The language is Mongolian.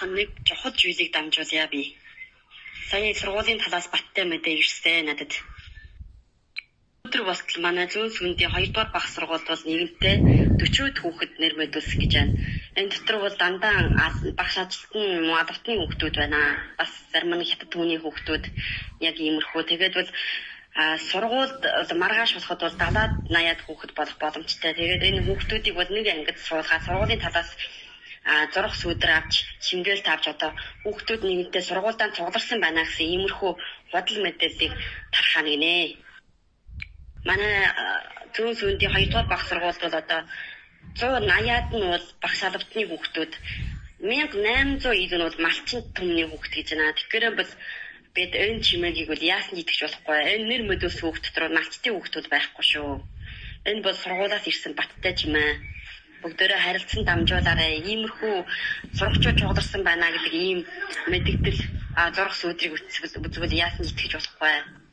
Нэг чухал зүйлийг дамжуулъя би. Сая сургуулийн талаас баттай мэдээ ирсэн надад. Өдөр болтол манай зүүн сүндийн 2 дугаар бага сургуульд бол нэгэнтээ 40 хүүхэд нэр мэдүүлсэн гэж байна. Энэ дотор бол дандаа багш ажилтны албатны хүүхдүүд байна. Бас зарим нь хятад түүний хүүхдүүд яг иймэрхүү. Тэгээд бол сургуульд маргааш болоход бол 70-80 хүүхэд болох боломжтой. Тэгээд энэ хүүхдүүдийг бол нэг ангид суулгаад сургуулийн талаас зурх сүдэр авч шингээл тавьж одоо хүүхдүүд нэгэнтээ сургуульдаа цугларсан байна гэсэн иймэрхүү бодол мэдээллийг тархаа нэгнэ. Манай зүүн сүндийн 2 дугаар бага сургуульд бол одоо 180-аад нь бол багш албатны хүүхдүүд 1800 илүү нь бол малчин түмний хүүхд гэж байна. Тэгэхээр бол бид энэ чимээгийг бол яасан итгэж болохгүй. Энэ нэр мэдүүлсэн хүүхд дотор малчтын хүүхдүүд байхгүй шүү. Энэ бол сургуулиас ирсэн баттай чимээ. Бүгдээрээ харилцан дамжуулаарай. Иймэрхүү сургачууд чугаларсан байна гэдэг ийм мэдээлэл зурх сүдрийг үзвэл яасан итгэж болохгүй.